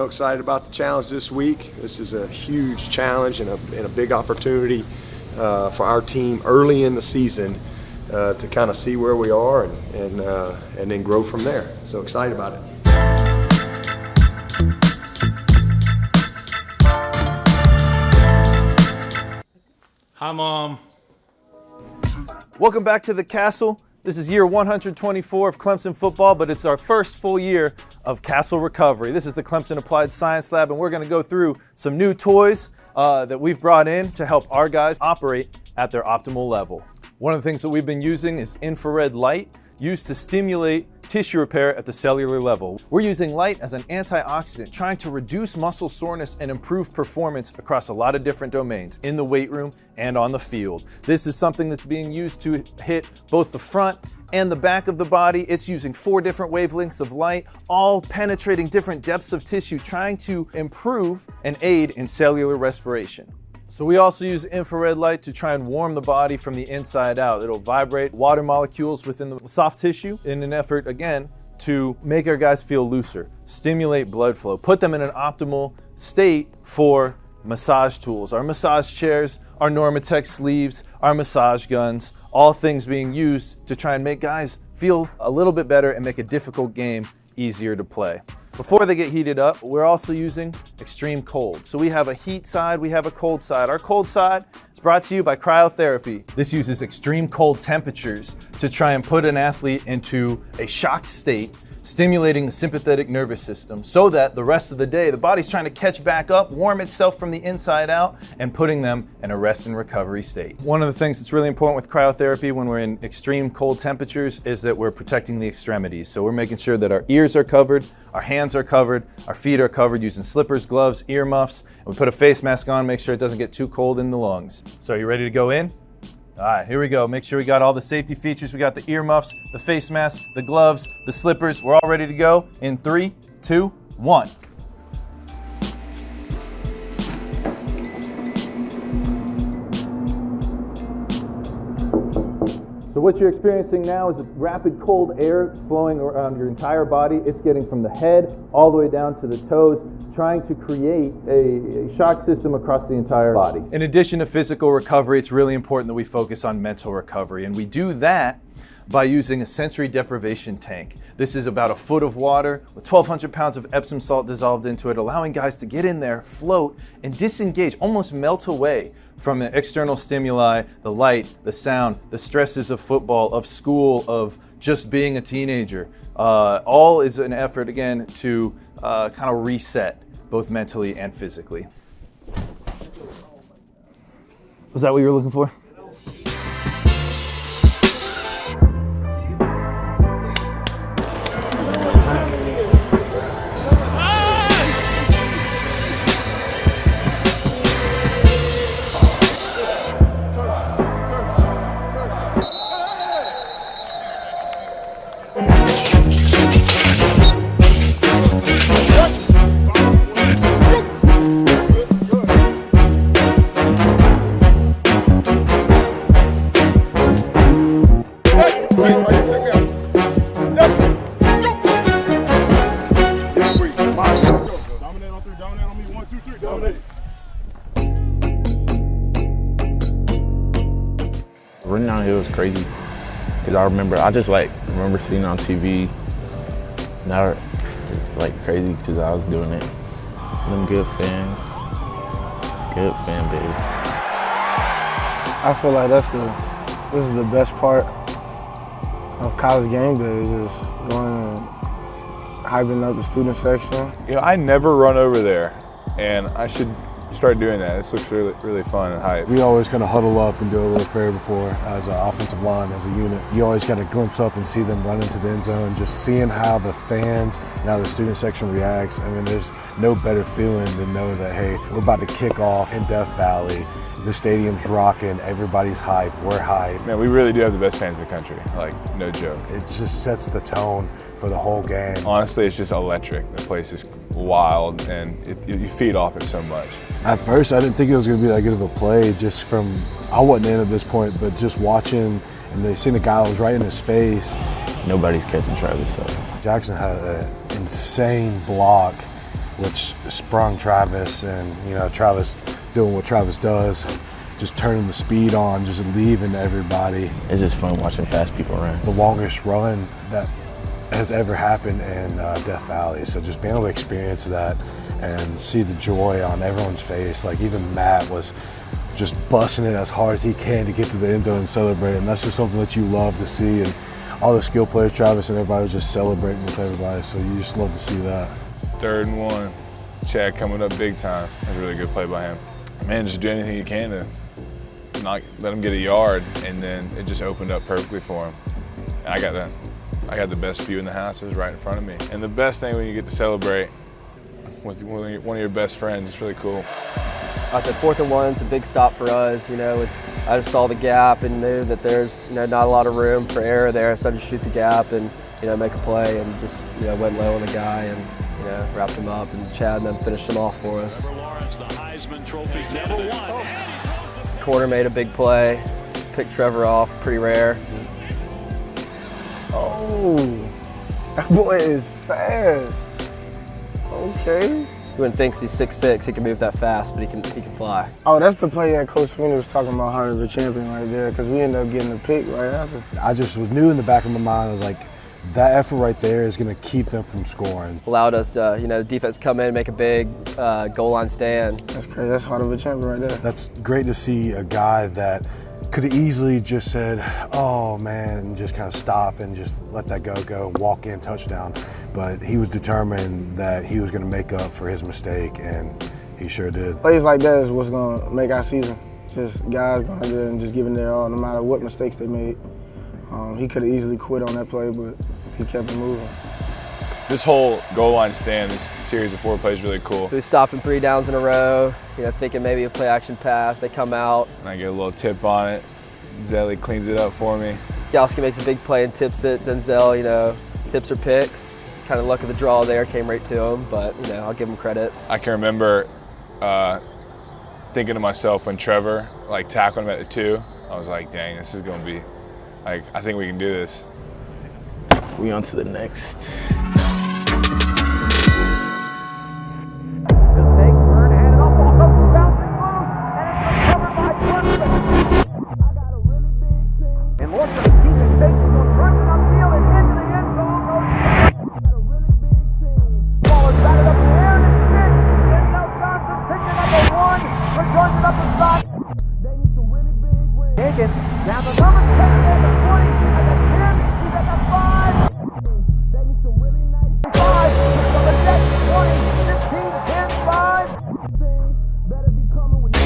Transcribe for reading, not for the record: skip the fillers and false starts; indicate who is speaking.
Speaker 1: excited about the challenge this week. This is a huge challenge and a big opportunity for our team early in the season to kind of see where we are and then grow from there. So excited about it.
Speaker 2: Hi, Mom.
Speaker 3: Welcome back to the Castle. This is year 124 of Clemson football, but it's our first full year of Castle Recovery. This is the Clemson Applied Science Lab, and we're going to go through some new toys that we've brought in to help our guys operate at their optimal level. One of the things that we've been using is infrared light, used to stimulate tissue repair at the cellular level. We're using light as an antioxidant, trying to reduce muscle soreness and improve performance across a lot of different domains in the weight room and on the field. This is something that's being used to hit both the front and the back of the body. It's using 4 different wavelengths of light, all penetrating different depths of tissue, trying to improve and aid in cellular respiration. So we also use infrared light to try and warm the body from the inside out. It'll vibrate water molecules within the soft tissue in an effort, again, to make our guys feel looser, stimulate blood flow, put them in an optimal state for massage tools. Our massage chairs, our Normatec sleeves, our massage guns, all things being used to try and make guys feel a little bit better and make a difficult game easier to play. Before they get heated up, we're also using extreme cold. So we have a heat side, we have a cold side. Our cold side is brought to you by cryotherapy. This uses extreme cold temperatures to try and put an athlete into a shocked state, stimulating the sympathetic nervous system so that the rest of the day, the body's trying to catch back up, warm itself from the inside out, and putting them in a rest and recovery state. One of the things that's really important with cryotherapy when we're in extreme cold temperatures is that we're protecting the extremities. So we're making sure that our ears are covered, our hands are covered, our feet are covered using slippers, gloves, earmuffs, and we put a face mask on, make sure it doesn't get too cold in the lungs. So are you ready to go in? All right, here we go. Make sure we got all the safety features. We got the earmuffs, the face mask, the gloves, the slippers. We're all ready to go in 3, 2, 1. So what you're experiencing now is a rapid cold air flowing around your entire body. It's getting from the head all the way down to the toes, trying to create a shock system across the entire body. In addition to physical recovery, it's really important that we focus on mental recovery, and we do that by using a sensory deprivation tank. This is about a foot of water with 1,200 pounds of Epsom salt dissolved into it, allowing guys to get in there, float, and disengage, almost melt away from the external stimuli, the light, the sound, the stresses of football, of school, of just being a teenager. All is an effort, again, to kind of reset, both mentally and physically. Was that what you were looking for?
Speaker 4: Running down here was crazy because I remember seeing it on TV. Now it's like crazy because I was doing it. Them good fans, good fan base.
Speaker 5: I feel like this is the best part of college game day, is just going and hyping up the student section.
Speaker 6: You know, I never run over there, and I should start doing that. This looks really, really fun and hype.
Speaker 7: We always kind of huddle up and do a little prayer before as an offensive line, as a unit. You always kind of glimpse up and see them run into the end zone, just seeing how the fans and how the student section reacts. I mean, there's no better feeling than know that, hey, we're about to kick off in Death Valley. The stadium's rocking, everybody's hype, we're hype.
Speaker 6: Man, we really do have the best fans in the country, like, no joke.
Speaker 7: It just sets the tone for the whole game.
Speaker 6: Honestly, it's just electric. The place is wild, and you feed off it so much.
Speaker 7: At first, I didn't think it was going to be that good of a play, just from, I wasn't in at this point, but just watching, and they seen a guy that was right in his face.
Speaker 4: Nobody's catching Travis, so.
Speaker 7: Jackson had an insane block which sprung Travis, and Travis doing what Travis does, just turning the speed on, just leaving everybody.
Speaker 4: It's just fun watching fast people run.
Speaker 7: The longest run that has ever happened in Death Valley. So just being able to experience that and see the joy on everyone's face. Like even Matt was just busting it as hard as he can to get to the end zone and celebrate. And that's just something that you love to see. And all the skill players, Travis and everybody was just celebrating with everybody. So you just love to see that.
Speaker 6: 3rd and 1, Chad coming up big time. That's a really good play by him. Man, just do anything you can to not let him get a yard, and then it just opened up perfectly for him. And I got the best view in the house. It was right in front of me. And the best thing when you get to celebrate with one of your best friends, it's really cool.
Speaker 8: I said 4th and 1, it's a big stop for us. I just saw the gap and knew that there's not a lot of room for error there, so I just shoot the gap and make a play, and just went low on the guy and wrapped him up, and Chad then finished him off for us. Corner made a big play, picked Trevor off, pretty rare.
Speaker 5: Oh, that boy is fast. Okay.
Speaker 8: Everyone thinks he's 6'6", he can move that fast, but he can fly.
Speaker 5: Oh, that's the play that Coach Sweeney was talking about, Heart of a Champion right there, because we ended up getting the pick right after.
Speaker 7: I just was knew in the back of my mind, I was like, that effort right there is going to keep them from scoring.
Speaker 8: Allowed us to, the defense come in and make a big goal line stand.
Speaker 5: That's crazy. That's Heart of a Champion right there.
Speaker 7: That's great to see a guy that could have easily just said, oh man, and just kind of stop and just let that go, walk in, touchdown. But he was determined that he was going to make up for his mistake, and he sure did.
Speaker 5: Plays like that is what's going to make our season. Just guys going out there and just giving their all, no matter what mistakes they made. He could have easily quit on that play, but he kept it moving.
Speaker 6: This whole goal line stand, this series of 4 plays, is really cool.
Speaker 8: So we stopped him 3 downs in a row, thinking maybe a play action pass. They come out.
Speaker 6: And I get a little tip on it. Zelly cleans it up for me.
Speaker 8: Galski makes a big play and tips it. Denzel, tips or picks. Kind of luck of the draw there, came right to him, but I'll give him credit.
Speaker 6: I can remember thinking to myself when Trevor tackled him at the 2, I was like, dang, this is going to be, I think we can do this.
Speaker 4: We on to the next.
Speaker 9: Down the number 10 and the 20 and the 10. He's at the 5. They need some really nice 5. So the next 20, 15, 10, 5. Better be coming with